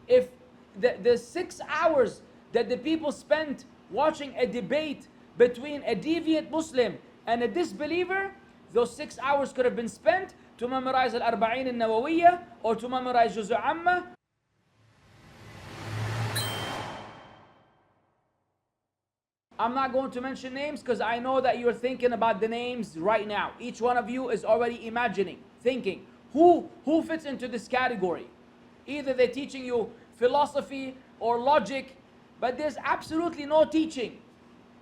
If the 6 hours that the people spent watching a debate between a deviant Muslim and a disbeliever, those 6 hours could have been spent to memorize Al-Arba'in al-Nawawiyya or to memorize Juz' Amma. I'm not going to mention names because I know that you're thinking about the names right now. Each one of you is already imagining, thinking, who fits into this category? Either they're teaching you philosophy or logic, but there's absolutely no teaching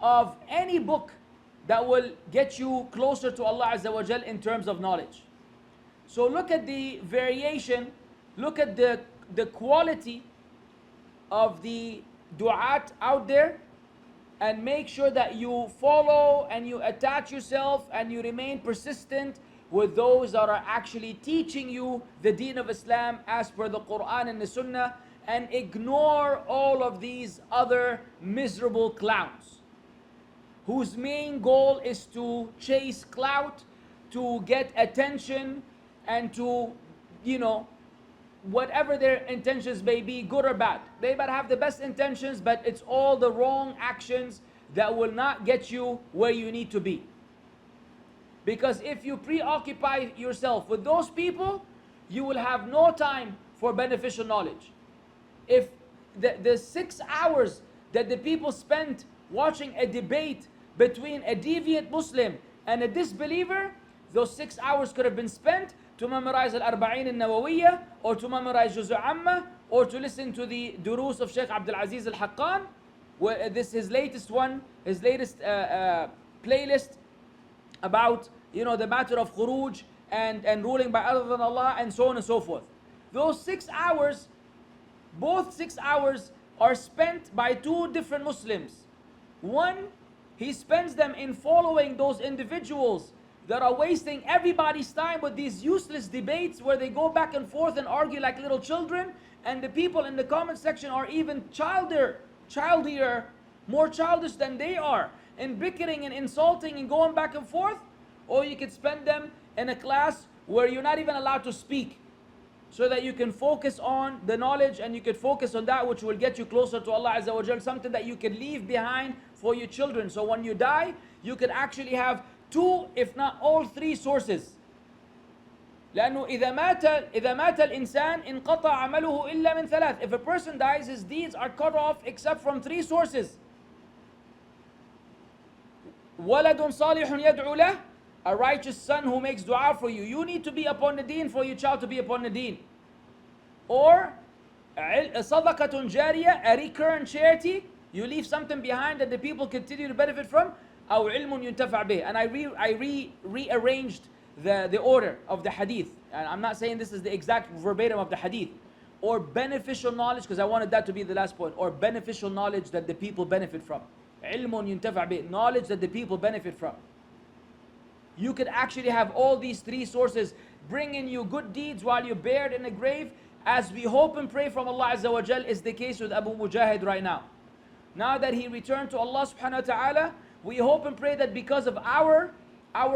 of any book that will get you closer to Allah Azza wa Jal in terms of knowledge. So look at the variation, look at the quality of the du'at out there, and make sure that you follow and you attach yourself and you remain persistent with those that are actually teaching you the deen of Islam as per the Quran and the Sunnah, and ignore all of these other miserable clowns whose main goal is to chase clout, to get attention, and to, whatever their intentions may be, good or bad. They might have the best intentions, but it's all the wrong actions that will not get you where you need to be. Because if you preoccupy yourself with those people, you will have no time for beneficial knowledge. If the 6 hours that the people spent watching a debate between a deviant Muslim and a disbeliever, those 6 hours could have been spent to memorize Al-Arba'in al-Nawawiyya, or to memorize Juz' Amma, or to listen to the Durus of Shaykh Abdullaah al-Haqqan. This his latest one, his latest playlist about the matter of khuruj and ruling by other than Allah, and so on and so forth. Those 6 hours, both 6 hours are spent by two different Muslims. One, he spends them in following those individuals that are wasting everybody's time with these useless debates where they go back and forth and argue like little children, and the people in the comment section are even childier, more childish than they are, in bickering and insulting and going back and forth. Or you could spend them in a class where you're not even allowed to speak, so that you can focus on the knowledge and you could focus on that which will get you closer to Allah Azza wa Jal, something that you can leave behind for your children. So when you die, you could actually have two, if not all three sources. لأنه إذا مات الإنسان انقطع عمله إلا من ثلاث. If a person dies, his deeds are cut off except from three sources. ولد صالح يدعو له, a righteous son who makes dua for you. You need to be upon the deen for your child to be upon the deen. Or صدقة جارية, a recurrent charity. You leave something behind that the people continue to benefit from. أو علم ينتفع به. And I rearranged the order of the hadith. And I'm not saying this is the exact verbatim of the hadith. Or beneficial knowledge, because I wanted that to be the last point. Or beneficial knowledge that the people benefit from. علم ينتفع به. Knowledge that the people benefit from. You could actually have all these three sources bringing you good deeds while you're buried in a grave, as we hope and pray from Allah Azza wa Jal is the case with Abu Mujahid right now. Now that he returned to Allah subhanahu wa ta'ala, we hope and pray that because of our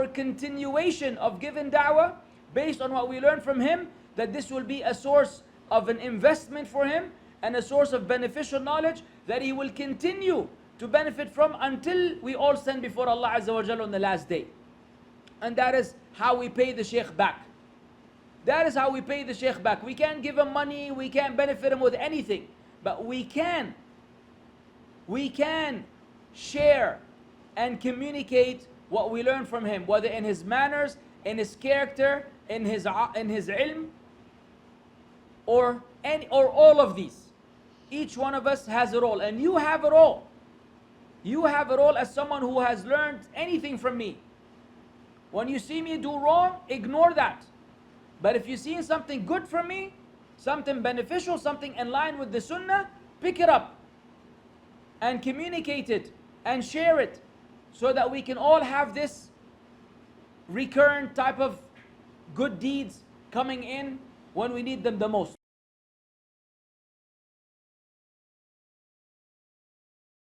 continuation of giving da'wah based on what we learned from him, that this will be a source of an investment for him and a source of beneficial knowledge that he will continue to benefit from until we all stand before Allah Azza wa Jal on the last day. And that is how we pay the Shaykh back. That is how we pay the Shaykh back. We can't give him money, we can't benefit him with anything, but we can share and communicate what we learn from him, whether in his manners, in his character, in his ilm, or all of these. Each one of us has a role, and you have a role. You have a role as someone who has learned anything from me. When you see me do wrong, ignore that. But if you see something good from me, something beneficial, something in line with the Sunnah, pick it up and communicate it and share it, so that we can all have this recurrent type of good deeds coming in when we need them the most.